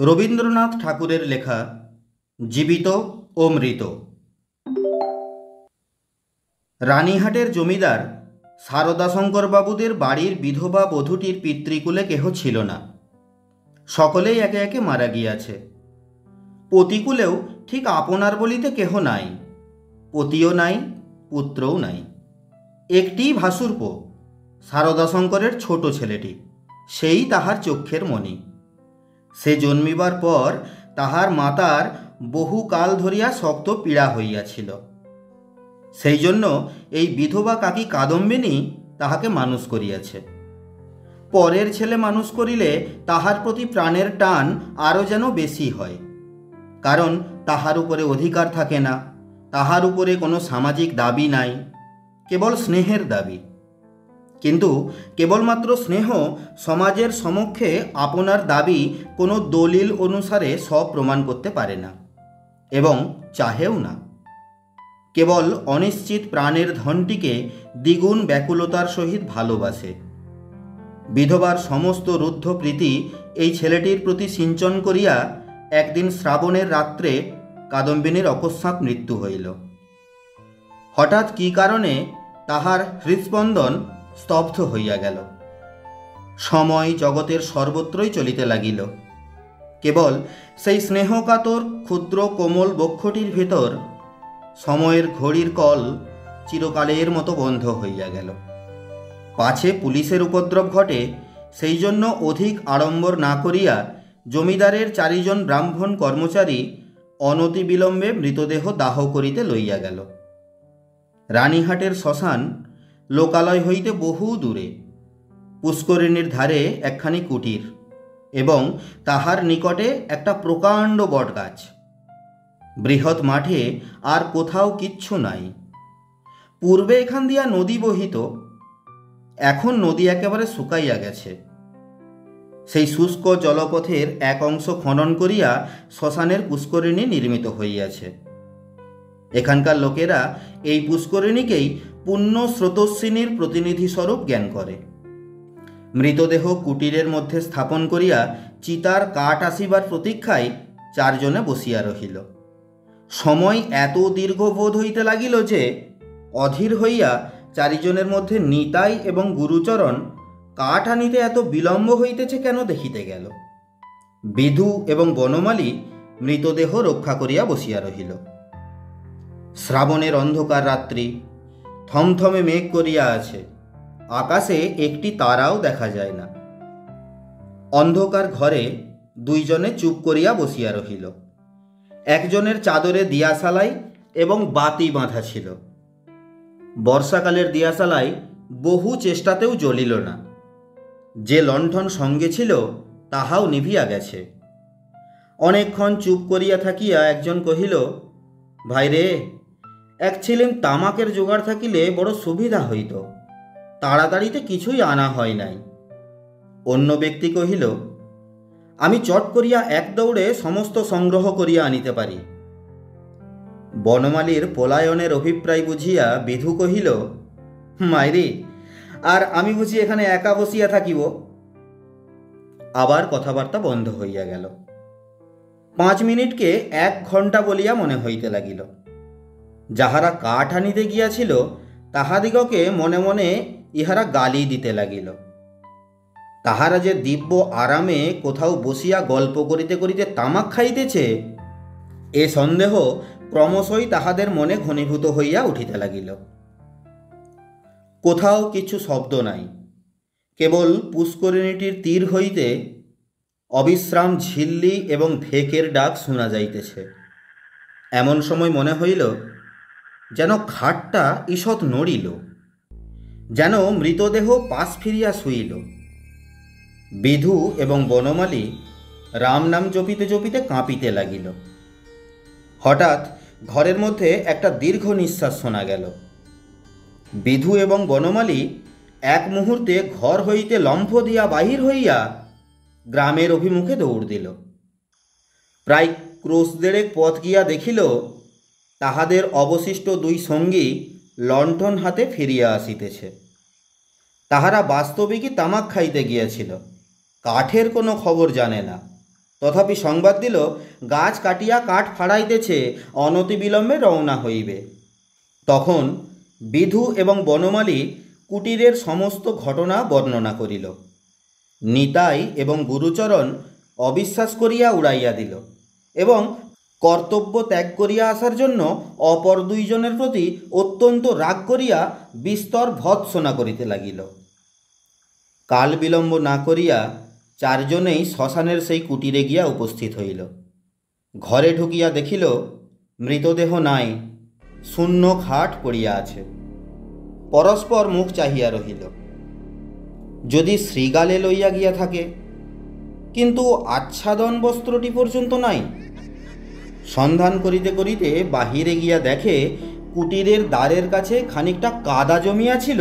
রবীন্দ্রনাথ ঠাকুরের লেখা জীবিত ও মৃত। রানীহাটের জমিদার সারদাশঙ্করবাবুদের বাড়ির বিধবা বধূটির পিতৃকুলে কেহ ছিল না। সকলেই একে একে মারা গিয়াছে। পতিকুলেও ঠিক আপনার বলিতে কেহ নাই। পতিও নাই, পুত্রও নাই। একটিই ভাসুরপো, সারদাশঙ্করের ছোট ছেলেটি, সেই তাহার চক্ষের মণি। সে জন্মিবার পর তাহার মাতার বহুকাল ধরিয়া শক্ত পীড়া হইয়াছিল। সেই জন্য এই বিধবা কাকী কাদম্বিনী তাহাকে মানুষ করিয়াছে। পরের ছেলে মানুষ করিলে তাহার প্রতি প্রাণের টান আরও যেন বেশি হয়, কারণ তাহার উপরে অধিকার থাকে না, তাহার উপরে কোনো সামাজিক দাবি নাই, কেবল স্নেহের দাবি। কিন্তু কেবলমাত্র স্নেহ সমাজের সমক্ষে আপনার দাবি কোনো দলিল অনুসারে সব প্রমাণ করতে পারে না এবং চাহেও না। কেবল অনিশ্চিত প্রাণের ধনটিকে দ্বিগুণ ব্যাকুলতার সহিত ভালোবাসে। বিধবার সমস্ত রুদ্ধ প্রীতি এই ছেলেটির প্রতি সিঞ্চন করিয়া একদিন শ্রাবণের রাত্রে কাদম্বিনীর অকস্মাৎ মৃত্যু হইল। হঠাৎ কী কারণে তাহার হৃৎস্পন্দন স্তব্ধ হইয়া গেল। সময় জগতের সর্বত্রই চলিতে লাগিল, কেবল সেই স্নেহকাতর ক্ষুদ্র কোমল বক্ষটির ভেতর সময়ের ঘড়ির কল চিরকালের মতো বন্ধ হইয়া গেল। পাছে পুলিশের উপদ্রব ঘটে, সেই জন্য অধিক আড়ম্বর না করিয়া জমিদারের 4 জন ব্রাহ্মণ কর্মচারী অনতিবিলম্বে মৃতদেহ দাহ করিতে লইয়া গেল। রানীহাটের শ্মশান লোকালয় হইতে বহু দূরে। পুষ্করিণীর ধারে একখানি কুটির এবং তাহার নিকটে একটা প্রকাণ্ড বটগাছ। বৃহৎ মাঠে আর কোথাও কিচ্ছু নাই। পূর্বে এখান দিয়া নদী বহিত, এখন নদী একেবারে শুকাইয়া গেছে। সেই শুষ্ক জলপথের এক অংশ খনন করিয়া শ্মশানের পুষ্করিণী নির্মিত হইয়াছে। এখানকার লোকেরা এই পুষ্করিণীকেই পুণ্য স্রোতস্বিনীর প্রতিনিধিস্বরূপ জ্ঞান করে। মৃতদেহ কুটিরের মধ্যে স্থাপন করিয়া চিতার কাঠ আসিবার প্রতীক্ষায় 4 জনে বসিয়া রহিল। সময় এত দীর্ঘ বোধ হইতে লাগিল যে অধীর হইয়া 4 জনের মধ্যে নিতাই এবং গুরুচরণ কাঠ আনিতে এত বিলম্ব হইতেছে কেন দেখিতে গেল। বিধু এবং বনমালী মৃতদেহ রক্ষা করিয়া বসিয়া রহিল। শ্রাবণের অন্ধকার রাত্রি, থমথমে মেঘ করিয়া আছে, আকাশে একটি তারাও দেখা যায় না। অন্ধকার ঘরে 2 জনে চুপ করিয়া বসিয়া রহিল। একজনের চাদরে দিয়াশালাই এবং বাতি বাঁধা ছিল। বর্ষাকালের দিয়াশালাই বহু চেষ্টাতেও জ্বলিল না। যে লণ্ঠন সঙ্গে ছিল তাহাও নিভিয়া গেছে। অনেকক্ষণ চুপ করিয়া থাকিয়া একজন কহিল, ভাই রে, এক ছিলেন তামাকের জোগাড় থাকিলে বড় সুবিধা হইত, তাড়াতাড়িতে কিছুই আনা হয় নাই। অন্য ব্যক্তি কহিল, আমি চট করিয়া এক দৌড়ে সমস্ত সংগ্রহ করিয়া আনিতে পারি। বনমালীর পলায়নের অভিপ্রায় বুঝিয়া বিধু কহিল, মাইরি, আর আমি বুঝি এখানে একা বসিয়া থাকিব। আবার কথাবার্তা বন্ধ হইয়া গেল। 5 মিনিটকে 1 ঘণ্টা বলিয়া মনে হইতে লাগিল। যাহারা কাঠ আনিতে গিয়াছিল তাহাদিগকে মনে মনে ইহারা গালি দিতে লাগিল। তাহারা যে দিব্য আরামে কোথাও বসিয়া গল্প করিতে করিতে তামাক খাইতেছে, এ সন্দেহ ক্রমশই তাহাদের মনে ঘনীভূত হইয়া উঠিতে লাগিল। কোথাও কিছু শব্দ নাই, কেবল পুষ্করিণীটির তীর হইতে অবিশ্রাম ঝিল্লি এবং ঢেকের ডাক শোনা যাইতেছে। এমন সময় মনে হইল যেন খাটটা ঈষৎ নড়িল, যেন মৃতদেহ পাশ ফিরিয়া শুইল। বিধু এবং বনমালী রাম নাম জপিতে জপিতে কাঁপিতে লাগিল। হঠাৎ ঘরের মধ্যে একটা দীর্ঘ নিঃশ্বাস শোনা গেল। বিধু এবং বনমালী এক মুহূর্তে ঘর হইতে লম্ফ দিয়া বাহির হইয়া গ্রামের অভিমুখে দৌড় দিল। প্রায় ক্রোশ 1.5 পথ গিয়া দেখিল তাহাদের অবশিষ্ট 2 সঙ্গী লণ্ঠন হাতে ফিরিয়া আসিতেছে। তাহারা বাস্তবিকই তামাক খাইতে গিয়াছিল, কাঠের কোনো খবর জানে না। তথাপি সংবাদ দিল, গাছ কাটিয়া কাঠ ফাড়াইতেছে, অনতিবিলম্বে রওনা হইবে। তখন বিধু এবং বনমালী কুটিরের সমস্ত ঘটনা বর্ণনা করিল। নিতাই এবং গুরুচরণ অবিশ্বাস করিয়া উড়াইয়া দিল এবং কর্তব্য ত্যাগ করিয়া আসার জন্য অপর দুইজনের প্রতি অত্যন্ত রাগ করিয়া বিস্তর ভৎসনা করিতে লাগিল। কাল বিলম্ব না করিয়া চারজনেই শ্মশানের সেই কুটিরে গিয়া উপস্থিত হইল। ঘরে ঢুকিয়া দেখিল মৃতদেহ নাই, শূন্য খাট পড়িয়া আছে। পরস্পর মুখ চাহিয়া রহিল। যদি শ্রীগালে লইয়া গিয়া থাকে, কিন্তু আচ্ছাদন বস্ত্রটি পর্যন্ত নাই। সন্ধান করিতে করিতে বাহিরে গিয়া দেখে কুটিরের দ্বারের কাছে খানিকটা কাদা জমিয়াছিল,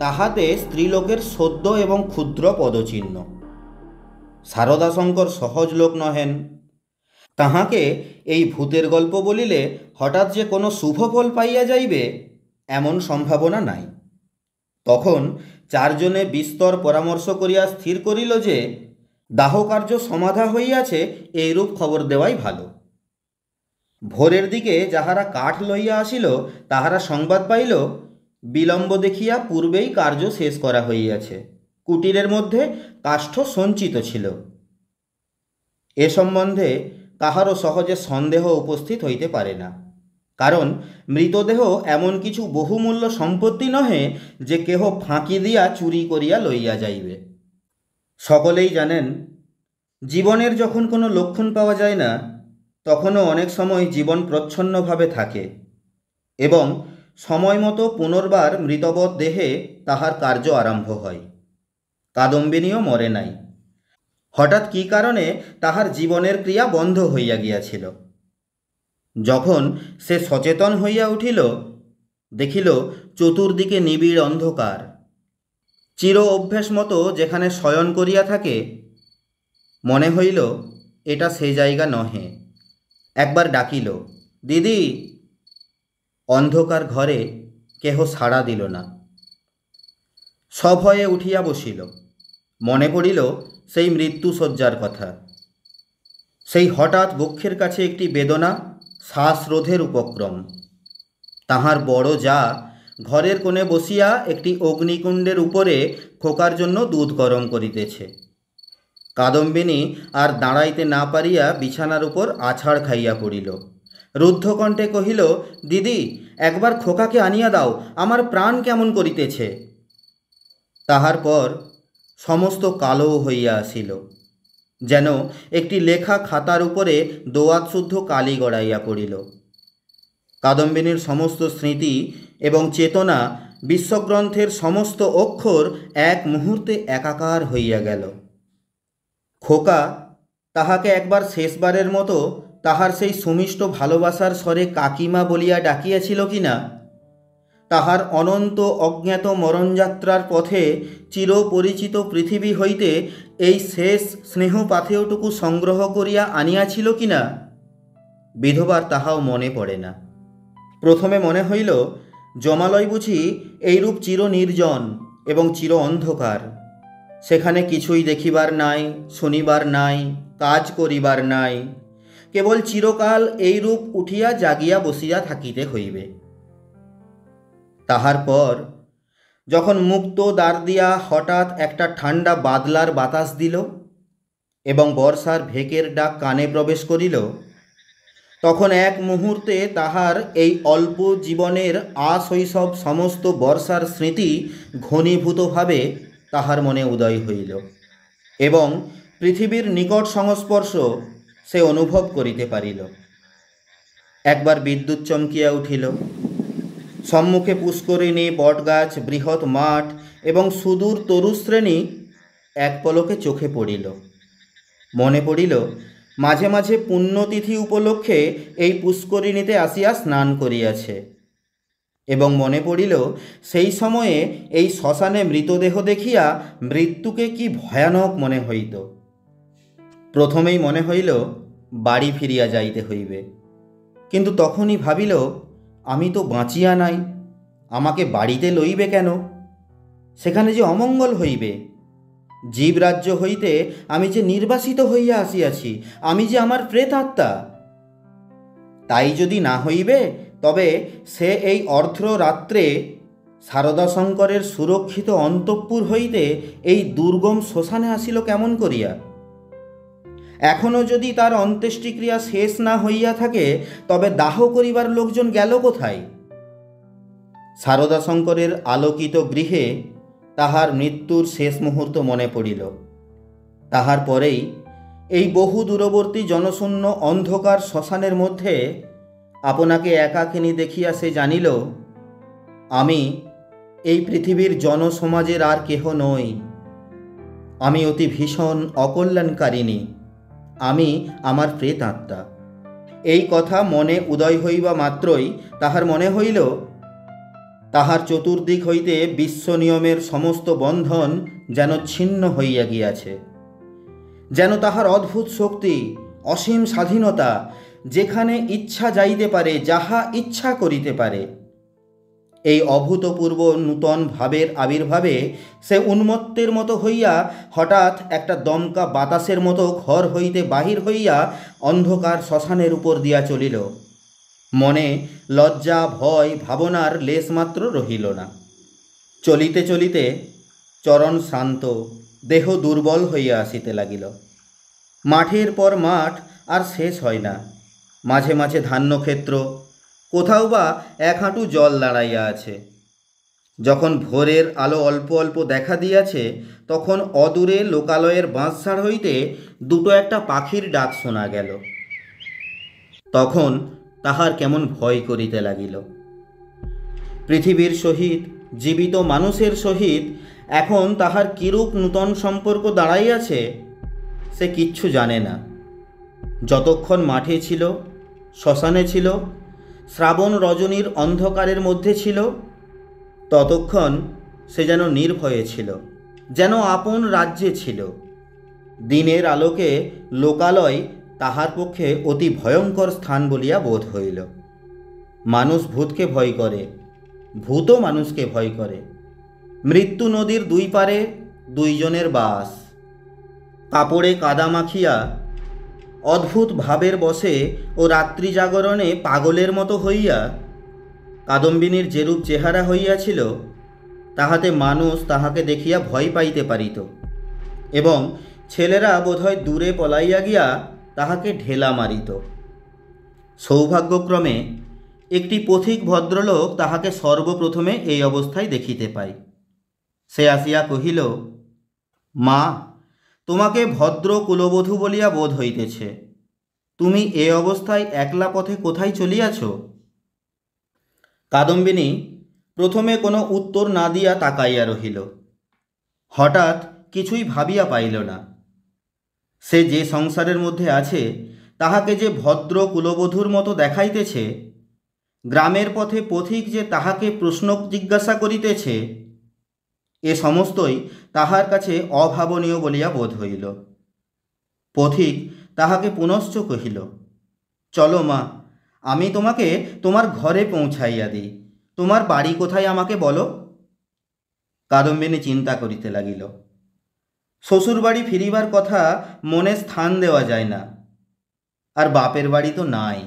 তাহাতে স্ত্রীলোকের সদ্য এবং ক্ষুদ্র পদচিহ্ন। শারদাশঙ্কর সহজ লোক নহেন। তাহাকে এই ভূতের গল্প বলিলে হঠাৎ যে কোনো শুভ ফল পাইয়া যাইবে, এমন সম্ভাবনা নাই। তখন চারজনে বিস্তর পরামর্শ করিয়া স্থির করিল যে দাহকার্য সমাধা হইয়াছে, এইরূপ খবর দেওয়াই ভালো। ভোরের দিকে যাহারা কাঠ লইয়া আসিল, তাহারা সংবাদ পাইল বিলম্ব দেখিয়া পূর্বেই কার্য শেষ করা হইয়াছে। কুটিরের মধ্যে কাষ্ঠ সঞ্চিত ছিল। এ সম্বন্ধে কাহারও সহজে সন্দেহ উপস্থিত হইতে পারে না, কারণ মৃতদেহ এমন কিছু বহুমূল্য সম্পত্তি নহে যে কেহ ফাঁকি দিয়া চুরি করিয়া লইয়া যাইবে। সকলেই জানেন, জীবনের যখন কোনো লক্ষণ পাওয়া যায় না, তখনও অনেক সময় জীবন প্রচ্ছন্নভাবে থাকে এবং সময় মতো পুনর্বার মৃতবৎ দেহে তাহার কার্য আরম্ভ হয়। কাদম্বিনীও মরে নাই। হঠাৎ কী কারণে তাহার জীবনের ক্রিয়া বন্ধ হইয়া গিয়াছিল। যখন সে সচেতন হইয়া উঠিল, দেখিল চতুর্দিকে নিবিড় অন্ধকার। চির অভ্যাস মতো যেখানে শয়ন করিয়া থাকে, মনে হইল এটা সে জায়গা নহে। একবার ডাকিল, দিদি। অন্ধকার ঘরে কেহ সাড়া দিল না। সভয়ে উঠিয়া বসিল। মনে পড়িল সেই মৃত্যুশয্যার কথা। সেই হঠাৎ বক্ষের কাছে একটি বেদনা, শ্বাসরোধের উপক্রম। তাহার বড় যা ঘরের কোণে বসিয়া একটি অগ্নিকুণ্ডের উপরে খোকার জন্য দুধ গরম করিতেছে। কাদম্বিনী আর দাঁড়াইতে না পারিয়া বিছানার উপর আছাড় খাইয়া পড়িল। রুদ্ধকণ্ঠে কহিল, দিদি, একবার খোকাকে আনিয়া দাও, আমার প্রাণ কেমন করিতেছে। তাহার পর সমস্ত কালো হইয়া আসিল, যেন একটি লেখা খাতার উপরে দোয়াত শুদ্ধ কালি গড়াইয়া পড়িল। কাদম্বিনীর সমস্ত স্মৃতি এবং চেতনা, বিশ্বগ্রন্থের সমস্ত অক্ষর এক মুহূর্তে একাকার হইয়া গেল। খোকা তাহাকে একবার শেষবারের মতো তাহার সেই সুমিষ্ট ভালোবাসার স্বরে কাকিমা বলিয়া ডাকিয়াছিল কিনা, তাহার অনন্ত অজ্ঞাত মরণযাত্রার পথে চিরপরিচিত পৃথিবী হইতে এই শেষ স্নেহ পাথেয়টুকু সংগ্রহ করিয়া আনিয়াছিল কিনা, বিধবার তাহাও মনে পড়ে না। প্রথমে মনে হইল জমালয় বুঝি এইরূপ চির নির্জন এবং চির অন্ধকার। সেখানে কিছুই দেখিবার নাই, শুনিবার নাই, কাজ করিবার নাই, কেবল চিরকাল এইরূপ উঠিয়া জাগিয়া বসিয়া থাকিতে হইবে। তাহার পর যখন মুক্ত দ্বার দিয়া হঠাৎ একটা ঠান্ডা বাদলার বাতাস দিল এবং বর্ষার ভেকের ডাক কানে প্রবেশ করিল, তখন এক মুহূর্তে তাহার এই অল্প জীবনের আশৈশব সমস্ত বর্ষার স্মৃতি ঘনীভূতভাবে তাহার মনে উদয় হইল এবং পৃথিবীর নিকট সংস্পর্শ সে অনুভব করিতে পারিল। একবার বিদ্যুৎ চমকিয়া উঠিল। সম্মুখে পুষ্করিণী, বটগাছ, বৃহৎ মাঠ এবং সুদূর তরুশ্রেণী এক পলকে চোখে পড়িল। মনে পড়িল মাঝে মাঝে পুণ্যতিথি উপলক্ষে এই পুষ্করিণীতে আসিয়া স্নান করিয়াছে এবং মনে পড়িল সেই সময়ে এই শ্মশানে মৃতদেহ দেখিয়া মৃত্যুকে কি ভয়ানক মনে হইত। প্রথমেই মনে হইল বাড়ি ফিরিয়া যাইতে হইবে, কিন্তু তখনই ভাবিল আমি তো বাঁচিয়া নাই, আমাকে বাড়িতে লইবে কেন? সেখানে যে অমঙ্গল হইবে। জীবরাজ্য হইতে আমি যে নির্বাসিত হইয়া আসিয়াছি, আমি যে আমার প্রেতাত্মা। তাই যদি না হইবে, তবে সে এই অর্ধরাত্রে শারদাশঙ্করের সুরক্ষিত অন্তঃপুর হইতে এই দুর্গম শ্মশানে আসিল কেমন করিয়া? এখনও যদি তার অন্ত্যেষ্টিক্রিয়া শেষ না হইয়া থাকে, তবে দাহ করিবার লোকজন গেল কোথায়? শারদাশঙ্করের আলোকিত গৃহে তাহার মৃত্যুর শেষ মুহূর্ত মনে পড়িল। তাহার পরেই এই বহু দূরবর্তী জনশূন্য অন্ধকার শ্মশানের মধ্যে আপনাকে একাকিনী দেখিয়া সে জানিল, আমি এই পৃথিবীর জনসমাজের আর কেহ নই। আমি অতি ভীষণ অকল্যাণকারিণী, আমি আমার প্রেতাত্মা। এই কথা মনে উদয় হইবা মাত্রই তাহার মনে হইল, তাহার চতুর্দিক হইতে বিশ্ব নিয়মের সমস্ত বন্ধন যেন ছিন্ন হইয়া গিয়াছে। যেন তাহার অদ্ভুত শক্তি, অসীম স্বাধীনতা, যেখানে ইচ্ছা যাইতে পারে, যাহা ইচ্ছা করিতে পারে। এই অভূতপূর্ব নূতন ভাবের আবির্ভাবে সে উন্মত্তের মতো হইয়া হঠাৎ একটা দমকা বাতাসের মতো ঘর হইতে বাহির হইয়া অন্ধকার শ্মশানের উপর দিয়া চলিল। মনে লজ্জা, ভয়, ভাবনার লেশমাত্র রহিল না। চলিতে চলিতে চরণ শ্রান্ত, দেহ দুর্বল হইয়া আসিতে লাগিল। মাঠের পর মাঠ আর শেষ হয় না। মাঝে মাঝে ধান্যক্ষেত্র, কোথাও বা এক হাঁটু জল দাঁড়াইয়া আছে। যখন ভোরের আলো অল্প অল্প দেখা দিয়াছে, তখন অদূরে লোকালয়ের বাঁশঝাড় হইতে দুটো একটা পাখির ডাক শোনা গেল। তখন তাহার কেমন ভয় করিতে লাগিল। পৃথিবীর সহিত, জীবিত মানুষের সহিত এখন তাহার কিরূপ নূতন সম্পর্ক দাঁড়াইয়াছে সে কিচ্ছু জানে না। যতক্ষণ মাঠে ছিল, শ্মশানে ছিল, শ্রাবণ রজনীর অন্ধকারের মধ্যে ছিল, ততক্ষণ সে যেন নির্ভয়ে ছিল, যেন আপন রাজ্যে ছিল। দিনের আলোকে লোকালয় তাহার পক্ষে অতি ভয়ঙ্কর স্থান বলিয়া বোধ হইল। মানুষ ভূতকে ভয় করে, ভূতও মানুষকে ভয় করে। মৃত্যু নদীর দুই পারে দুইজনের বাস। কাপড়ে কাদা মাখিয়া অদ্ভুত ভাবের বসে ও রাত্রি জাগরণে পাগলের মতো হইয়া কাদম্বিনীর যেরূপ চেহারা হইয়াছিল, তাহাতে মানুষ তাহাকে দেখিয়া ভয় পাইতে পারিত, এবং ছেলেরা বোধহয় দূরে পলাইয়া গিয়া তাহাকে ঢেলা মারিত। সৌভাগ্যক্রমে একটি পথিক ভদ্রলোক তাহাকে সর্বপ্রথমে এই অবস্থায় দেখিতে পায়। সে আসিয়া কহিল, মা, তোমাকে ভদ্র কুলবধূ বলিয়া বোধ হইতেছে। তুমি এ অবস্থায় একলা পথে কোথায় চলিয়াছ? কাদম্বিনী প্রথমে কোনো উত্তর না দিয়া তাকাইয়া রহিল। হঠাৎ কিছুই ভাবিয়া পাইল না। সে যে সংসারের মধ্যে আছে, তাহাকে যে ভদ্র কুলবধূর মতো দেখাইতেছে, গ্রামের পথে পথিক যে তাহাকে প্রশ্ন জিজ্ঞাসা করিতেছে, এ সমস্তই তাহার কাছে অভাবনীয় বলিয়া বোধ হইল। পথিক তাহাকে পুনশ্চ কহিল, চলো মা, আমি তোমাকে তোমার ঘরে পৌঁছাইয়া দিই। তোমার বাড়ি কোথায় আমাকে বলো। কাদম্বিনী চিন্তা করিতে লাগিল। শ্বশুরবাড়ি ফিরিবার কথা মনে স্থান দেওয়া যায় না, আর বাপের বাড়ি তো নাই।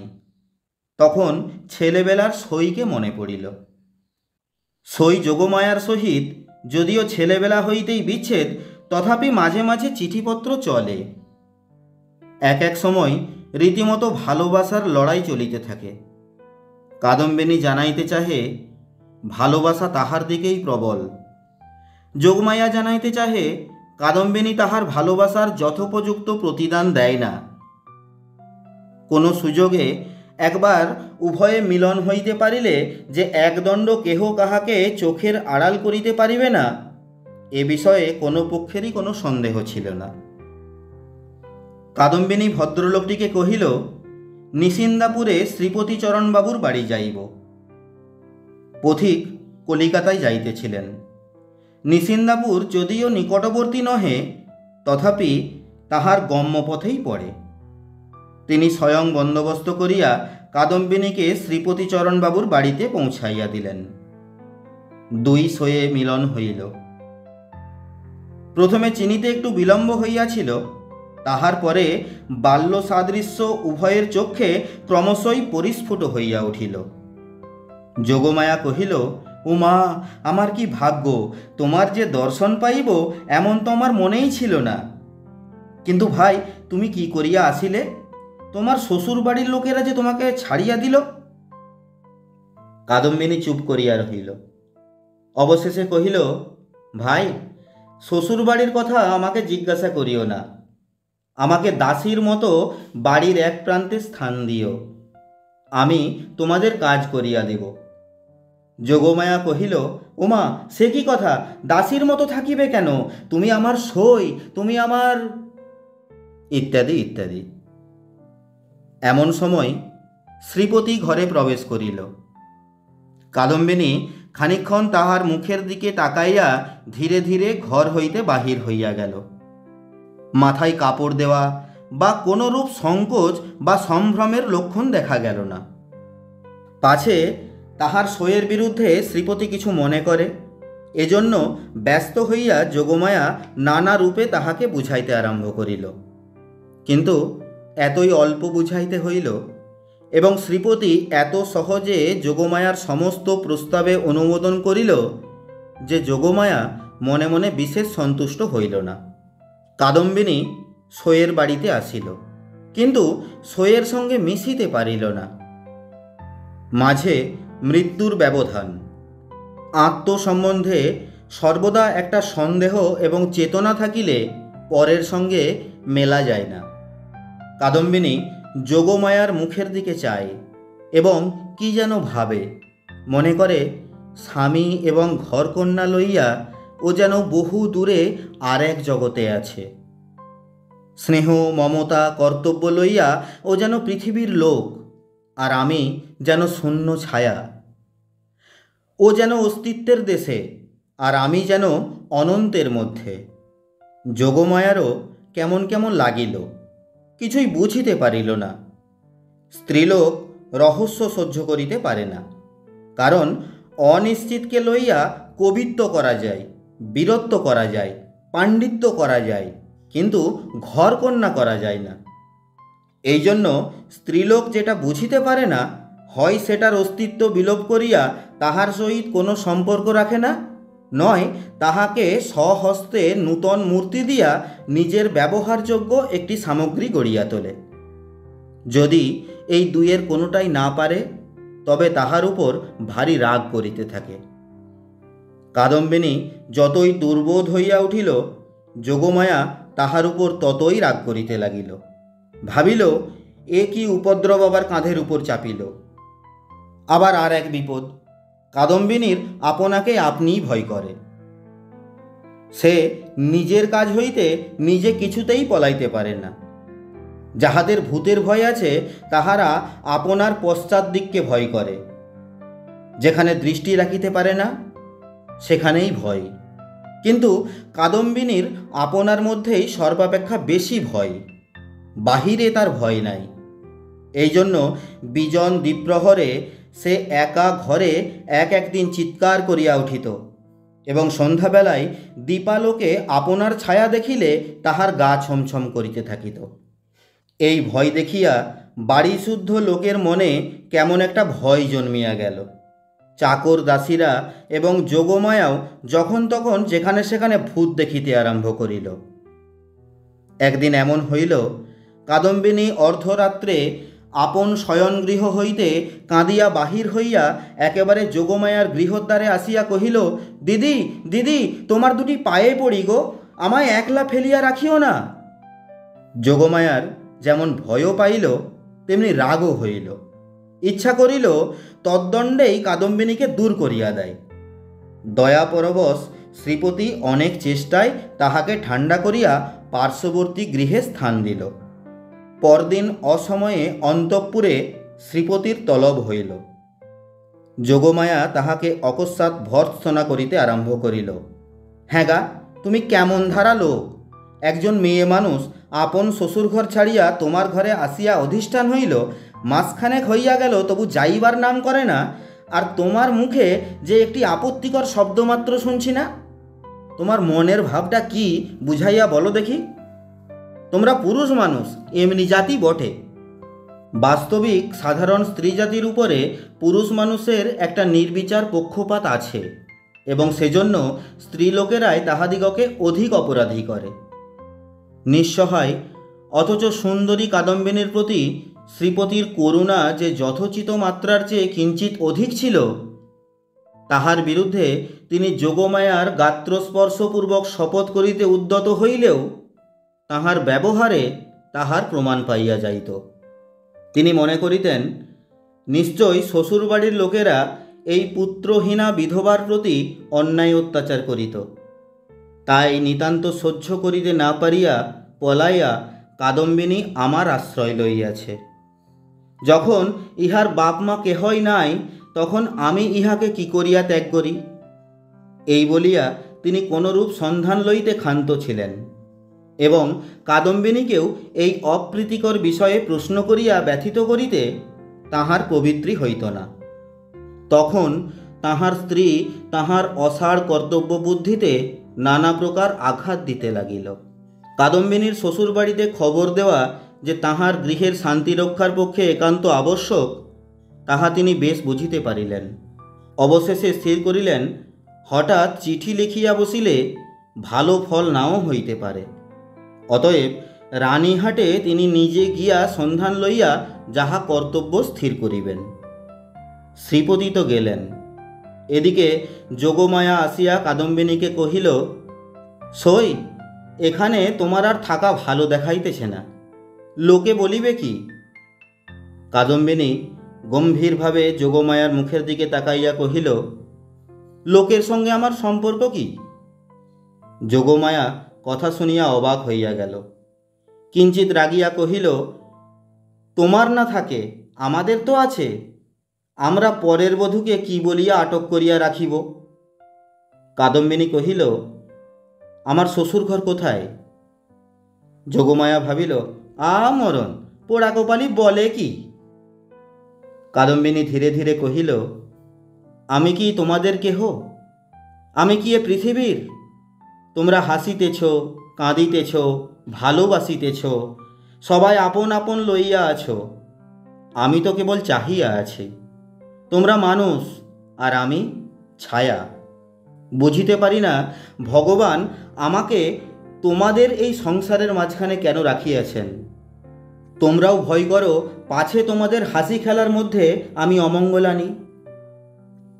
তখন ছেলেবেলার সইকে মনে পড়িল। সই যোগমায়ার সহিত যদিও ছেলেবেলা হইতেই বিচ্ছেদ, তথাপি মাঝে মাঝে চিঠিপত্র চলে। এক এক সময় রীতিমতো ভালোবাসার লড়াই চলিতে থাকে। কাদম্বিনী জানাইতে চাহে ভালোবাসা তাহার দিকেই প্রবল। যোগমায়া জানাইতে চাহে কাদম্বিনী তাহার ভালোবাসার যথোপযুক্ত প্রতিদান দেয় না। কোনো সুযোগে একবার উভয়ে মিলন হইতে পারিলে যে একদণ্ড কেহ কাহাকে চোখের আড়াল করিতে পারিবে না, এ বিষয়ে কোনো পক্ষেরই কোনো সন্দেহ ছিল না। কাদম্বিনী ভদ্রলোকটিকে কহিল, নিশিন্দাপুরে শ্রীপতিচরণবাবুর বাড়ি যাইব। পথিক কলিকাতায় যাইতেছিলেন। নিশিন্দাপুর যদিও নিকটবর্তী নহে, তথাপি তাহার গম্যপথেই পড়ে। তিনি স্বয়ং বন্দোবস্ত করিয়া কাদম্বিনীকে শ্রীপতিচরণবাবুর বাড়িতে পৌঁছাইয়া দিলেন। দুই সয়ে মিলন হইল। প্রথমে চিনিতে একটু বিলম্ব হইয়াছিল, তাহার পরে বাল্য সাদৃশ্য উভয়ের চক্ষে ক্রমশই পরিস্ফুট হইয়া উঠিল। যোগমায়া কহিল, উমা, আমার কি ভাগ্য, তোমার যে দর্শন পাইব এমন তো আমার মনেই ছিল না। কিন্তু ভাই, তুমি কি করিয়া আসিলে? তোমার শ্বশুর বাড়ির লোকেরা যে তোমাকে ছাড়িয়া দিল। কাদম্বিনী চুপ করিয়া রহিল। অবশেষে কহিল, ভাই, শ্বশুর বাড়ির কথা আমাকে জিজ্ঞাসা করিও না। আমাকে দাসীর মতো বাড়ির এক প্রান্তে স্থান দিও, আমি তোমাদের কাজ করিয়া দেব। যোগমায়া কহিল, ওমা, সে কি কথা? দাসীর মতো থাকিবে কেন? তুমি আমার সই, তুমি আমার ইত্যাদি ইত্যাদি। এমন সময় শ্রীপতি ঘরে প্রবেশ করিল। কাদম্বিনী খানিকক্ষণ তাহার মুখের দিকে তাকাইয়া ধীরে ধীরে ঘর হইতে বাহির হইয়া গেল। মাথায় কাপড় দেওয়া বা কোনরূপ সংকোচ বা সম্ভ্রমের লক্ষণ দেখা গেল না। পাছে তাহার সইয়ের বিরুদ্ধে শ্রীপতি কিছু মনে করে, এজন্য ব্যস্ত হইয়া যোগমায়া নানা রূপে তাহাকে বুঝাইতে আরম্ভ করিল। কিন্তু এতই অল্প বুঝাইতে হইল এবং শ্রীপতি এত সহজে যোগমায়ার সমস্ত প্রস্তাবে অনুমোদন করিল যে যোগমায়া মনে মনে বিশেষ সন্তুষ্ট হইল না। কাদম্বিনী সইয়ের বাড়িতে আসিল, কিন্তু সইয়ের সঙ্গে মিশিতে পারিল না। মাঝে মৃত্যুর ব্যবধান। আত্মসম্বন্ধে সর্বদা একটা সন্দেহ এবং চেতনা থাকিলে পরের সঙ্গে মেলা যায় না। কাদম্বিনী যোগমায়ার মুখের দিকে চায় এবং কি যেন ভাবে, মনে করে স্বামী এবং ঘরকন্যা লইয়া ও যেন বহু দূরে আর এক জগতে আছে। স্নেহ, মমতা, কর্তব্য লইয়া ও যেন পৃথিবীর লোক, আর আমি যেন শূন্য ছায়া। ও যেন অস্তিত্বের দেশে, আর আমি যেন অনন্তের মধ্যে। যোগমায়ারও কেমন কেমন লাগিল, কিছুই বুঝিতে পারিল না। স্ত্রীলোক রহস্য সহ্য করিতে পারে না, কারণ অনিশ্চিতকে লইয়া কবিত্ব করা যায়, বীরত্ব করা যায়, পাণ্ডিত্য করা যায়, কিন্তু ঘরকন্যা করা যায় না। এই জন্য স্ত্রীলোক যেটা বুঝিতে পারে না, হয় সেটার অস্তিত্ব বিলোপ করিয়া তাহার সহিত কোনো সম্পর্ক রাখে না, নয় তাহাকে স্বহস্তে নূতন মূর্তি দিয়া নিজের ব্যবহারযোগ্য একটি সামগ্রী গড়িয়া তোলে। যদি এই দুইয়ের কোনোটাই না পারে, তবে তাহার উপর ভারী রাগ করিতে থাকে। কাদম্বিনী যতই দুর্বোধ হইয়া উঠিল, যোগমায়া তাহার উপর ততই রাগ করিতে লাগিল। ভাবিল, এ কি উপদ্রব আবার কাঁধের উপর চাপিল। আবার আর এক বিপদ, কাদম্বিনীর আপনাকে আপনিই ভয় করে। সে নিজের কাজ হইতে নিজে কিছুতেই পলাইতে পারে না। যাহাদের ভূতের ভয় আছে, তাহারা আপনার পশ্চাৎ দিককে ভয় করে। যেখানে দৃষ্টি রাখিতে পারে না, সেখানেই ভয়। কিন্তু কাদম্বিনীর আপনার মধ্যেই সর্বাপেক্ষা বেশি ভয়, বাহিরে তার ভয় নাই। এই জন্য বিজন দ্বিপ্রহরে সে একা ঘরে একদিন চিৎকার করিয়া উঠিত এবং সন্ধ্যাবেলায় দীপালোকে আপনার ছায়া দেখিলে তাহার গা ছমছম করিতে থাকিত। এই ভয় দেখিয়া বাড়িশুদ্ধ লোকের মনে কেমন একটা ভয় জন্মিয়া গেল। চাকর দাসীরা এবং যোগমায়াও যখন তখন যেখানে সেখানে ভূত দেখিতে আরম্ভ করিল। একদিন এমন হইল, কাদম্বিনী অর্ধরাত্রে আপন শয়নগৃহ হইতে কাঁদিয়া বাহির হইয়া একেবারে যোগমায়ার গৃহদ্বারে আসিয়া কহিল, দিদি, দিদি, তোমার দুটি পায়ে পড়ি গো, আমায় একলা ফেলিয়া রাখিও না। যোগমায়ার যেমন ভয়ও পাইল, তেমনি রাগও হইল। ইচ্ছা করিল তদ্দণ্ডেই কাদম্বিনীকে দূর করিয়া দেয়। দয়াপরবশ শ্রীপতি অনেক চেষ্টায় তাহাকে ঠান্ডা করিয়া পার্শ্ববর্তী গৃহে স্থান দিল। পরদিন অসময়ে অন্তঃপুরে শ্রীপতির তলব হইল। যোগমায়া তাহাকে অকস্মাৎ ভর্ৎসনা করিতে আরম্ভ করিল। হ্যাঁ গা, তুমি কেমন ধারা লোক! একজন মেয়ে মানুষ আপন শ্বশুরঘর ছাড়িয়া তোমার ঘরে আসিয়া অধিষ্ঠান হইল, মাসখানেক হইয়া গেল, তবু যাইবার নাম করে না, আর তোমার মুখে যে একটি আপত্তিকর শব্দমাত্র শুনছি না। তোমার মনের ভাবটা কি বুঝাইয়া বলো দেখি। তোমরা পুরুষ মানুষ, এমনি জাতি বটে। বাস্তবিক সাধারণ স্ত্রী জাতির উপরে পুরুষ মানুষের একটা নির্বিচার পক্ষপাত আছে, এবং সেজন্য স্ত্রীলোকেরাই তাহাদিগকে অধিক অপরাধী করে। নিঃসহায় অথচ সুন্দরী কাদম্বিনীর প্রতি শ্রীপতির করুণা যে যথোচিত মাত্রার চেয়ে কিঞ্চিত অধিক ছিল, তাহার বিরুদ্ধে তিনি যোগমায়ার গাত্রস্পর্শপূর্বক শপথ করিতে উদ্যত হইলেও তাহার ব্যবহারে তাহার প্রমাণ পাইয়া যাইত। তিনি মনে করিতেন, নিশ্চয় শ্বশুরবাড়ির লোকেরা এই পুত্রহীনা বিধবার প্রতি অন্যায় অত্যাচার করিত। তাই নিতান্ত সহ্য করিতে না পারিয়া পলাইয়া কাদম্বিনী আমার আশ্রয় লইয়াছে। যখন ইহার বাপ মা কেহই নাই, তখন আমি ইহাকে কি করিয়া ত্যাগ করি? এই বলিয়া তিনি কোনরূপ সন্ধান লইতে ক্ষান্ত ছিলেন, এবং কাদম্বিনীকেও এই অপ্রীতিকর বিষয়ে প্রশ্ন করিয়া ব্যথিত করিতে তাহার পবিত্রী হইত না। তখন তাহার স্ত্রী তাহার অসাড় কর্তব্য বুদ্ধিতে নানা প্রকার আঘাত দিতে লাগিল। কাদম্বিনীর শ্বশুরবাড়িতে খবর দেওয়া যে তাহার গৃহের শান্তি রক্ষার পক্ষে একান্ত আবশ্যক, তাহা তিনি বেশ বুঝিতে পারিলেন। অবশেষে স্থির করিলেন, হঠাৎ চিঠি লিখিয়া বসিলে ভালো ফল নাও হইতে পারে। অতএব রানীহাটে তিনি নিজে গিয়া সন্ধান লইয়া যাহা কর্তব্য স্থির করিবেন। শ্রীপতি তো গেলেন। এদিকে যোগমায়া আসিয়া কাদম্বিনীকে কহিল, সই, এখানে তোমার আর থাকা ভালো দেখাইতেছে না, লোকে বলিবে কি? কাদম্বিনী গম্ভীরভাবে যোগমায়ার মুখের দিকে তাকাইয়া কহিল, লোকের সঙ্গে আমার সম্পর্ক কি? যোগমায়া কথা শুনিয়া অবাক হইয়া গেল। কিঞ্চিত রাগিয়া কহিল, তোমার না থাকে আমাদের তো আছে, আমরা পরের বধূকে কি বলিয়া আটক করিয়া রাখিব? কাদম্বিনী কহিল, আমার শ্বশুর ঘর কোথায়? যোগমায়া ভাবিল, মরণ, পোড়া কপালি বলে কি? কাদম্বিনী ধীরে ধীরে কহিল, আমি কি তোমাদের কেহ? আমি কি এ পৃথিবীর? তোমরা হাসিতেছ, কাঁদিতেছ, ভালোবাসিতেছ, সবাই আপন আপন লইয়া আছো, আমি তো কেবল চাহিয়া আছি। তোমরা মানুষ আর আমি ছায়া। বুঝিতে পারি না ভগবান আমাকে তোমাদের এই সংসারের মাঝখানে কেন রাখিয়াছেন। তোমরাও ভয় করো পাছে তোমাদের হাসি খেলার মধ্যে আমি অমঙ্গল আনি।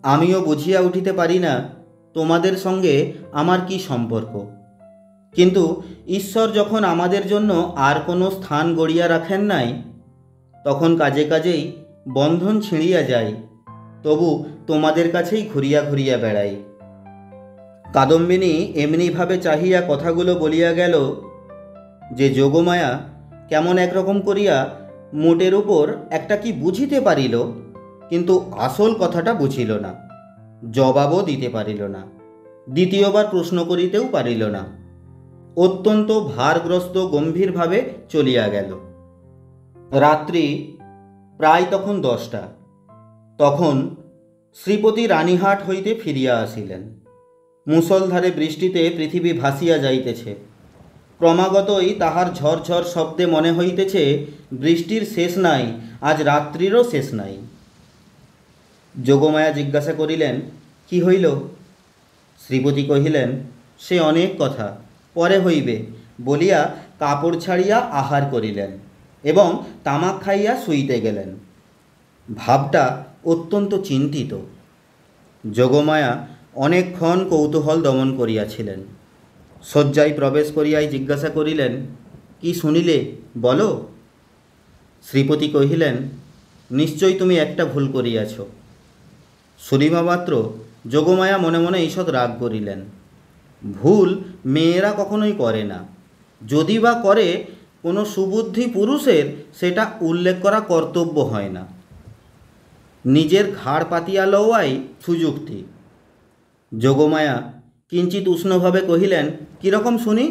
আমিও বুঝিয়া উঠিতে পারি না তোমাদের সঙ্গে আমার কি সম্পর্ক, কিন্তু ঈশ্বর যখন আমাদের জন্য আর কোনো স্থান গড়িয়া রাখেন নাই, তখন কাজে কাজেই বন্ধন ছিঁড়িয়া যায়, তবু তোমাদের কাছেই ঘুরিয়া ঘুরিয়া বেড়াই। কাদম্বিনী এমনিভাবে চাহিয়া কথাগুলো বলিয়া গেল যে যোগমায়া কেমন একরকম করিয়া মোটের উপর একটা কি বুঝিতে পারিল, কিন্তু আসল কথাটা বুঝিল না, জবাবও দিতে পারিল না, দ্বিতীয়বার প্রশ্ন করিতেও পারিল না। অত্যন্ত ভারগ্রস্ত গম্ভীরভাবে চলিয়া গেল। রাত্রি প্রায় তখন 10টা। তখন শ্রীপতি রানীহাট হইতে ফিরিয়া আসিলেন। মুষলধারে বৃষ্টিতে পৃথিবী ভাসিয়া যাইতেছে। ক্রমাগতই তাহার ঝরঝর শব্দে মনে হইতেছে বৃষ্টির শেষ নাই, আজ রাত্রিরও শেষ নাই। যোগমায়া জিজ্ঞাসা করিলেন, কি হইল? শ্রীপতি কহিলেন, সে অনেক কথা, পরে হইবে বলিয়া কাপড় ছাড়িয়া আহার করিলেন এবং তামাক খাইয়া শুইতে গেলেন। ভাবটা অত্যন্ত চিন্তিত। যোগমায়া অনেকক্ষণ কৌতূহল দমন করিয়াছিলেন। শয্যায় প্রবেশ করিয়াই জিজ্ঞাসা করিলেন, কি শুনিলে বলো? শ্রীপতি কহিলেন, নিশ্চয়ই তুমি একটা ভুল করিয়াছ। শুনিবা মাত্র যোগমায়া মনে মনে ঈষৎ রাগ করিলেন। ভুল মেয়েরা কখনোই করে না, যদি বা করে কোনো সুবুদ্ধি পুরুষের সেটা উল্লেখ করা কর্তব্য হয় না। নিজের ঘাড় পাতিয়া লওয়াই সুযুক্তি। যোগমায়া কিঞ্চিত উষ্ণভাবে কহিলেন, কীরকম শুনি?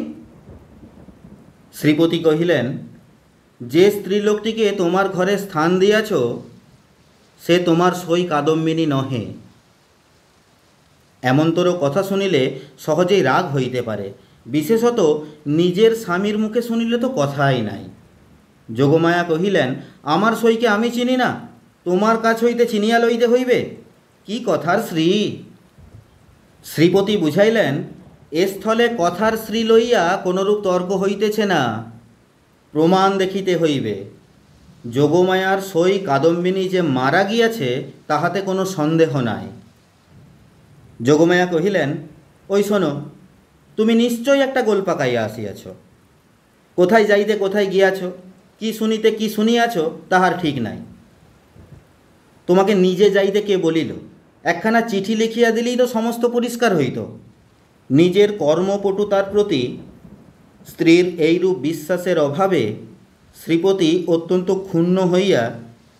শ্রীপতি কহিলেন, যে স্ত্রীলোকটিকে তোমার ঘরে স্থান দিয়াছ সে তোমার সই কাদম্বিনী নহে। এমনতর কথা শুনিলে সহজেই রাগ হইতে পারে, বিশেষত নিজের স্বামীর মুখে শুনিলে তো কথাই নাই। যোগমায়া কহিলেন, আমার সইকে আমি চিনি না, তোমার কাছ হইতে চিনিয়া লইতে হইবে? কি কথার শ্রী? শ্রীপতি বুঝাইলেন, এ স্থলে কথার শ্রী লইয়া কোনরূপ তর্ক হইতেছে না, প্রমাণ দেখিতে হইবে। যোগমায়ার সই কাদম্বিনী যে মারা গিয়াছে তাহাতে কোনো সন্দেহ নাই। যোগমায়া কহিলেন, ওই শোনো, তুমি নিশ্চয়ই একটা গোল পাকাইয়া আসিয়াছ। কোথায় যাইতে কোথায় গিয়াছ, কি শুনিতে কি শুনিয়াছ তাহার ঠিক নাই। তোমাকে নিজে যাইতে কে বলিল? একখানা চিঠি লিখিয়া দিলেই তো সমস্ত পরিষ্কার হইত। নিজের কর্মপটুতার প্রতি স্ত্রীর এইরূপ বিশ্বাসের অভাবে শ্রীপতি অত্যন্ত ক্ষুণ্ণ হইয়া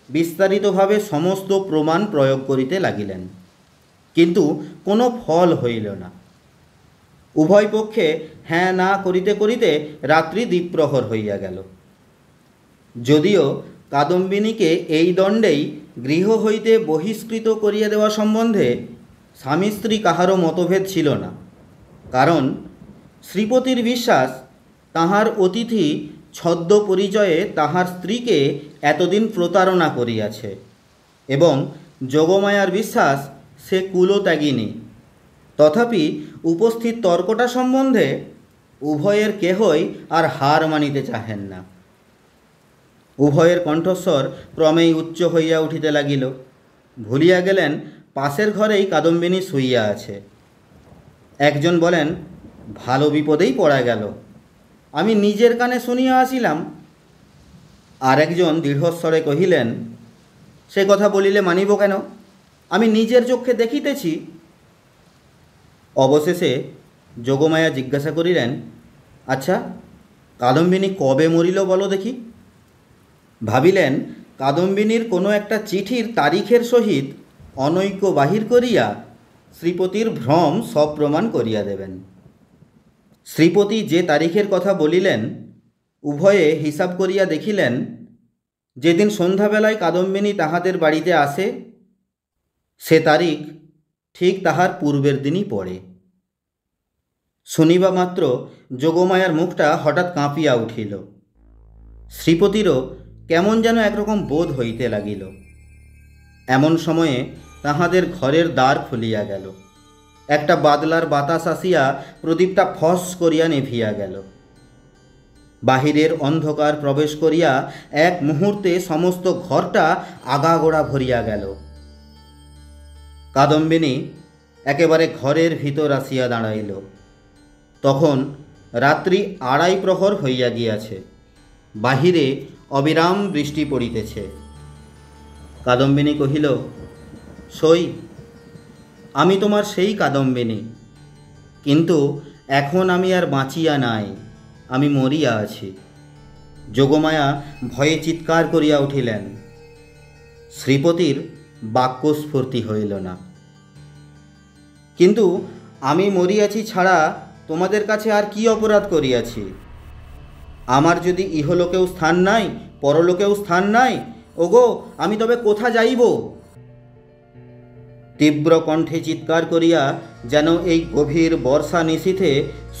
বিস্তারিতভাবে সমস্ত প্রমাণ প্রয়োগ করিতে লাগিলেন, কিন্তু কোনো ফল হইল না। উভয় পক্ষে হ্যাঁ না করিতে করিতে রাত্রি দ্বিপ্রহর হইয়া গেল। যদিও কাদম্বিনীকে এই দণ্ডেই গৃহ হইতে বহিষ্কৃত করিয়া দেওয়া সম্বন্ধে স্বামী স্ত্রী কাহারও মতভেদ ছিল না, কারণ শ্রীপতির বিশ্বাস তাহার অতিথি ছদ্ম পরিচয়ে তাহার স্ত্রীকে এতদিন প্রতারণা করিয়াছে, এবং যোগমায়ার বিশ্বাস সে কুলত্যাগিনী। তথাপি উপস্থিত তর্কটা সম্বন্ধে উভয়ের কেহই আর হার মানিতে চাহেন না। উভয়ের কণ্ঠস্বর ক্রমেই উচ্চ হইয়া উঠিতে লাগিল। ভুলিয়া গেলেন পাশের ঘরেই কাদম্বিনী শুইয়া আছে। একজন বলেন, ভালো বিপদেই পড়া গেল, আমি নিজের কানে শুনিয়া আসিলাম। আর একজন দৃঢ়স্বরে কহিলেন, সে কথা বলিলে মানিব কেন, আমি নিজের চক্ষে দেখিতেছি। অবশেষে যোগমায়া জিজ্ঞাসা করিলেন, আচ্ছা, কাদম্বিনী কবে মরিল বলো দেখি। ভাবিলেন কাদম্বিনীর কোনো একটা চিঠির তারিখের সহিত অনৈক্য বাহির করিয়া শ্রীপতির ভ্রম সব প্রমাণ করিয়া দেবেন। শ্রীপতি যে তারিখের কথা বলিলেন, উভয়ে হিসাব করিয়া দেখিলেন, যেদিন সন্ধ্যাবেলায় কাদম্বিনী তাহাদের বাড়িতে আসে সে তারিখ ঠিক তাহার পূর্বের দিনই পড়ে। শুনিবা মাত্র যোগমায়ার মুখটা হঠাৎ কাঁপিয়া উঠিল। শ্রীপতিরও কেমন যেন একরকম বোধ হইতে লাগিল। এমন সময়ে তাহাদের ঘরের দ্বার খুলিয়া গেল। একটা বাদলার বাতাস আসিয়া প্রদীপটা ফস করিয়া নিভিয়া গেল। বাহিরের অন্ধকার প্রবেশ করিয়া এক মুহূর্তে সমস্ত ঘরটা আগাগোড়া ভরিয়া গেল। কাদম্বিনী একেবারে ঘরের ভিতর আসিয়া দাঁড়াইল। তখন রাত্রি 2:30 প্রহর হইয়া গিয়াছে। বাহিরে অবিরাম বৃষ্টি পড়িতেছে। কাদম্বিনী কহিল, সই, আমি তোমার সেই কাদম্বিনী, কিন্তু এখন আমি আর বাঁচিয়া নাই, আমি মরিয়া আছি। যোগমায়া ভয়ে চিৎকার করিয়া উঠিলেন। শ্রীপতির বাক্যস্ফূর্তি হইল না। কিন্তু আমি মরিয়াছি ছাড়া তোমাদের কাছে আর কি অপরাধ করিয়াছি? আমার যদি ইহলোকেও স্থান নাই, পরলোকেও স্থান নাই, ওগো আমি তবে কোথা যাইব? তীব্র কণ্ঠে চিৎকার করিয়া যেন এই গভীর বর্ষা নিশীথে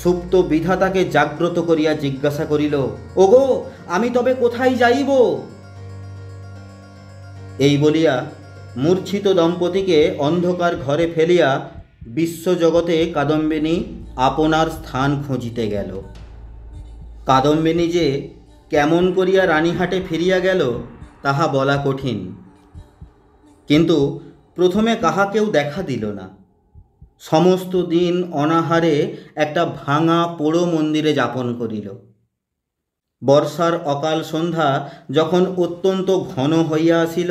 সুপ্ত বিধাতাকে জাগ্রত করিয়া জিজ্ঞাসা করিল, ওগো আমি তবে কোথায় যাইব? এই বলিয়া মূর্ছিত দম্পতিকে অন্ধকার ঘরে ফেলিয়া বিশ্বজগতে কাদম্বিনী আপনার স্থান খুঁজিতে গেল। কাদম্বিনী যে কেমন করিয়া রানীহাটে ফিরিয়া গেল তাহা বলা কঠিন। কিন্তু প্রথমে কাহাকেও দেখা দিল না। সমস্ত দিন অনাহারে একটা ভাঙা পোড়ো মন্দিরে যাপন করিল। বর্ষার অকাল সন্ধ্যা যখন অত্যন্ত ঘন হইয়া আসিল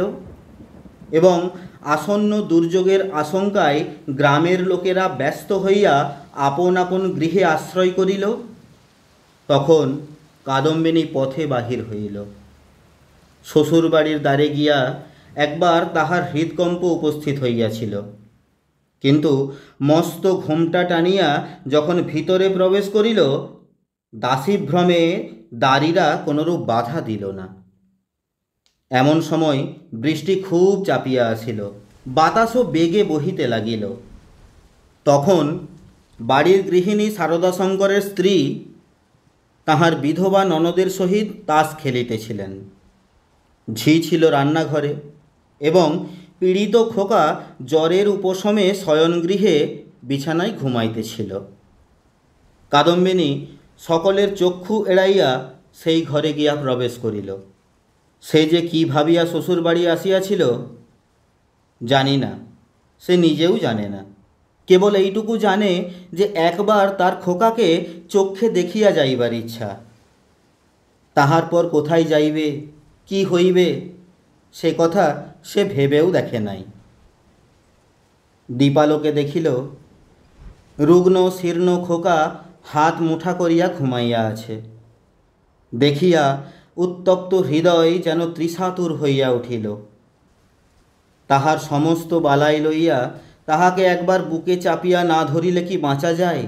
এবং আসন্ন দুর্যোগের আশঙ্কায় গ্রামের লোকেরা ব্যস্ত হইয়া আপন আপন গৃহে আশ্রয় করিল, তখন কাদম্বিনী পথে বাহির হইল। শ্বশুরবাড়ির দ্বারে গিয়া একবার তাহার হৃদকম্প উপস্থিত হইয়াছিল, কিন্তু মস্ত ঘোমটা টানিয়া যখন ভিতরে প্রবেশ করিল, দাসীভ্রমে দারীরা কোনরূপ বাধা দিল না। এমন সময় বৃষ্টি খুব চাপিয়া আসিল, বাতাসও বেগে বহিতে লাগিল। তখন বাড়ির গৃহিণী শারদাশঙ্করের স্ত্রী তাহার বিধবা ননদের সহিত তাস খেলিতেছিলেন। ঝি ছিল রান্নাঘরে এবং পীড়িত খোকা জ্বরের উপশমে শয়নগৃহে বিছানায় ঘুমাইতেছিল। কাদম্বিনী সকলের চক্ষু এড়াইয়া সেই ঘরে গিয়া প্রবেশ করিল। সে যে কি ভাবিয়া শ্বশুর বাড়ি আসিয়াছিল জানি না, সে নিজেও জানে না। কেবল এইটুকু জানে যে একবার তার খোকাকে চক্ষে দেখিয়া যাইবার ইচ্ছা। তাহার পর কোথায় যাইবে, কি হইবে, সে কথা সে ভেবেও দেখে নাই। দীপালোকে দেখিল রুগ্ন শীর্ণ খোকা হাত মুঠা করিয়া ঘুমাইয়া আছে। দেখিয়া উত্তপ্ত হৃদয় যেন তৃষাতুর হইয়া উঠিল। তাহার সমস্ত বালাই লইয়া তাহাকে একবার বুকে চাপিয়া না ধরিলে কি বাঁচা যায়?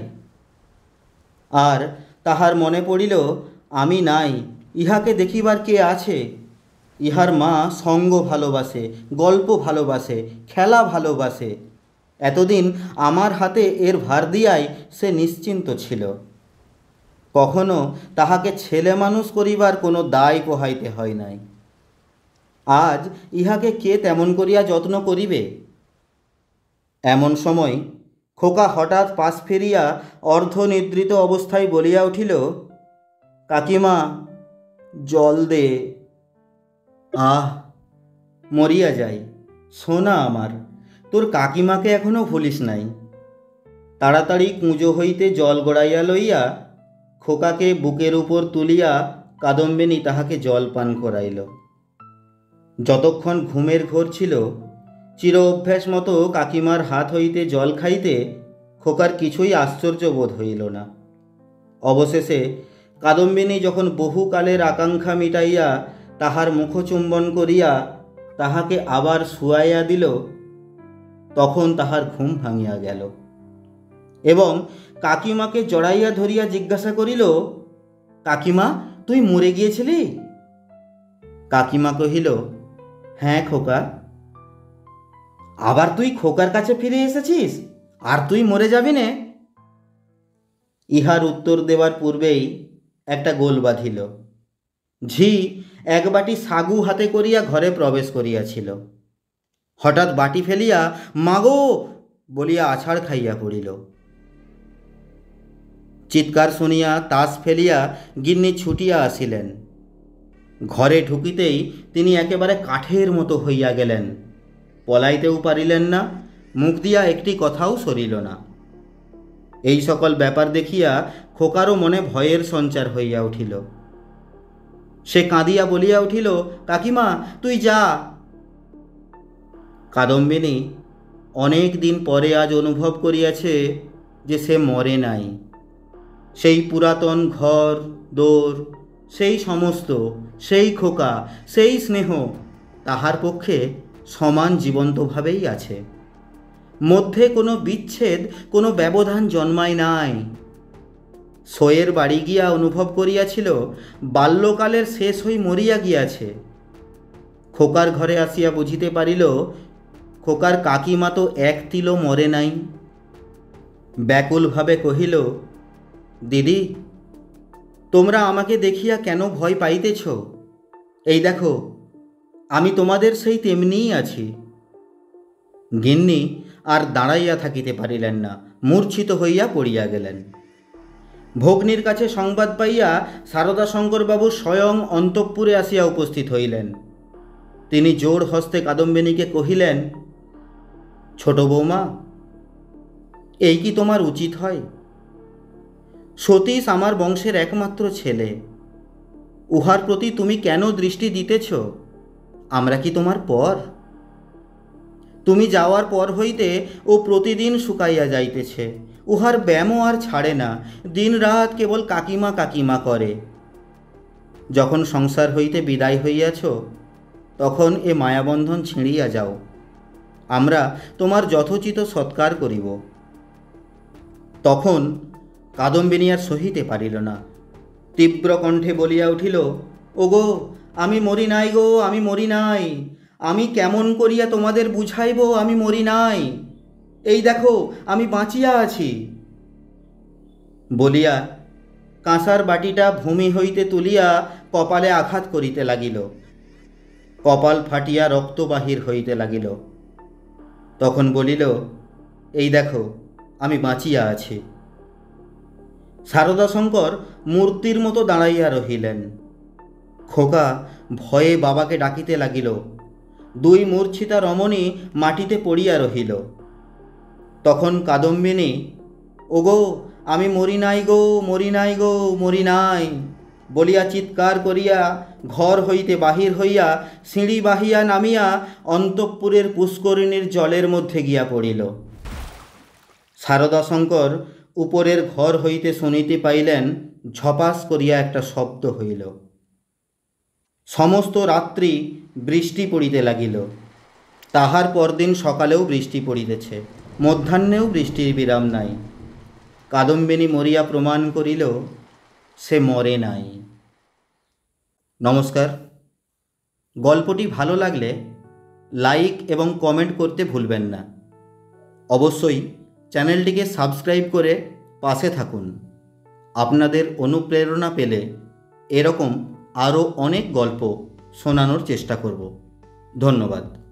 আর তাহার মনে পড়িল, আমি নাই, ইহাকে দেখিবার কে আছে? ইহার মা সঙ্গ ভালোবাসে, গল্প ভালোবাসে, খেলা ভালোবাসে। এতদিন আমার হাতে এর ভার দিয়াই সে নিশ্চিন্ত ছিল। কখনো তাহাকে ছেলে মানুষ করিবার কোনো দায় পোহাইতে হয় নাই। আজ ইহাকে কে তেমন করিয়া যত্ন করিবে? এমন সময় খোকা হঠাৎ পাশ ফিরিয়া অর্ধনিদ্রিত অবস্থায় বলিয়া উঠিল, কাকিমা, জল দে। আহ, মরিয়া যাই, সোনা আমার, তোর কাকিমাকে এখনো ভুলিস নাই। তাড়াতাড়ি কুঁজো হইতে জল গড়াইয়া লইয়া খোকাকে বুকের উপর তুলিয়া কাদম্বিনী তাহাকে জল পান করাইল। যতক্ষণ ঘুমের ঘোর ছিল, চির অভ্যাস মতো কাকিমার হাত হইতে জল খাইতে খোকার কিছুই আশ্চর্য বোধ হইল না। অবশেষে কাদম্বিনী যখন বহুকালের আকাঙ্ক্ষা মিটাইয়া তাহার মুখচুম্বন করিয়া তাহাকে আবার শুয়াইয়া দিল, তখন তাহার ঘুম ভাঙিয়া গেল এবং কাকিমাকে জড়াইয়া ধরিয়া জিজ্ঞাসা করিল, কাকিমা, তুই মরে গিয়েছিলি? কাকিমা কহিল, হ্যাঁ খোকা। আবার তুই খোকার কাছে ফিরে এসেছিস? আর তুই মরে যাবি নে? ইহার উত্তর দেওয়ার পূর্বেই একটা গোল বাঁধিল। ঝি এক বাটি সাগু হাতে করিয়া ঘরে প্রবেশ করিয়াছিল। হঠাৎ বাটি ফেলিয়া মাগো বলিয়া আছাড় খাইয়া পড়িল। চিৎকার শুনিয়া তাস ফেলিয়া গিন্নি ছুটিয়া আসিলেন। ঘরে ঢুকিতেই তিনি একেবারে কাঠের মতো হইয়া গেলেন। পলাইতেও পারিলেন না, মুখ দিয়া একটি কথাও সরিল না। এই সকল ব্যাপার দেখিয়া খোকারও মনে ভয়ের সঞ্চার হইয়া উঠিল। সে কাঁদিয়া বলিয়া উঠিল, কাকিমা, তুই যা। কাদম্বিনী অনেক দিন পরে আজ অনুভব করিয়াছে যে সে মরে নাই। সেই পুরাতন ঘর দোর, সেই সমস্ত, সেই খোকা, সেই স্নেহ তাহার পক্ষে সমান জীবন্তভাবেই আছে। মধ্যে কোনো বিচ্ছেদ, কোনো ব্যবধান জন্মায় নাই। সোয়ের বাড়ি গিয়া অনুভব করিয়াছিল বাল্যকালের শেষ হই মরিয়া গিয়াছে। খোকার ঘরে আসিয়া বুঝিতে পারিল খোকার কাকিমা তো এক তিলও মরে নাই। ব্যাকুলভাবে কহিল, দিদি, তোমরা আমাকে দেখিয়া কেন ভয় পাইতেছ? এই দেখো, আমি তোমাদের সেই তেমনিই আছি। গিন্নি আর দাঁড়াইয়া থাকিতে পারিলেন না, মূর্ছিত হইয়া পড়িয়া গেলেন। ভগ্নীর কাছে সংবাদ পাইয়া শারদাশঙ্করবাবু স্বয়ং অন্তঃপুরে আসিয়া উপস্থিত হইলেন। তিনি জোর হস্তে কাদম্বিনীকে কহিলেন, ছোট বৌমা, এই কি তোমার উচিত হয়? সতীশ আমার বংশের একমাত্র ছেলে। উহার প্রতি তুমি কেন দৃষ্টি দিতেছ? আমরা কি তোমার পর? তুমি যাওয়ার পর হইতে ও প্রতিদিন শুকাইয়া যাইতেছে। উহার ব্যামো আর ছাড়ে না, দিন রাত কেবল কাকিমা কাকিমা করে। যখন সংসার হইতে বিদায় হইয়াছ, তখন এ মায়াবন্ধন ছিঁড়িয়া যাও। আমরা তোমার যথোচিত সৎকার করিব। তখন কাদম্বিনী আর সহিতে পারিল না। তীব্র কণ্ঠে বলিয়া উঠিল, ওগো, আমি মরি নাই গো, আমি মরি নাই। আমি কেমন করিয়া তোমাদের বুঝাইব আমি মরি নাই? এই দেখো আমি বাঁচিয়া আছি বলিয়া কাঁসার বাটিটা ভূমি হইতে তুলিয়া কপালে আঘাত করিতে লাগিল। কপাল ফাটিয়া রক্ত বাহির হইতে লাগিল। তখন বলিল, এই দেখো আমি বাঁচিয়া আছি। শারদাশঙ্কর মূর্তির মতো দাঁড়াইয়া রহিলেন। খোকা ভয়ে বাবাকে ডাকিতে লাগিল। দুই মূর্ছিতা রমণী মাটিতে পড়িয়া রহিল। তখন কাদম্বিনী, ওগো আমি মরি নাই গো, মরি নাই গো, মরি নাই বলিয়া চিৎকার করিয়া ঘর হইতে বাহির হইয়া সিঁড়ি বাহিয়া নামিয়া অন্তঃপুরের পুষ্করিণীর জলের মধ্যে গিয়া পড়িল। শারদাশঙ্কর উপরের ঘর হইতে শুনিতে পাইলেন ঝপাস করিয়া একটা শব্দ হইল। সমস্ত রাত্রি বৃষ্টি পড়িতে লাগিল। তাহার পরদিন সকালেও বৃষ্টি পড়িতেছে, মধ্যাহ্নেও বৃষ্টির বিরাম নাই। কাদম্বিনী মরিয়া প্রমাণ করিল সে মরে নাই। নমস্কার। গল্পটি ভালো লাগলে লাইক এবং কমেন্ট করতে ভুলবেন না। অবশ্যই চ্যানেলটিকে সাবস্ক্রাইব করে পাশে থাকুন। আপনাদের অনুপ্রেরণা পেলে এরকম আরও অনেক গল্প শোনানোর চেষ্টা করব। ধন্যবাদ।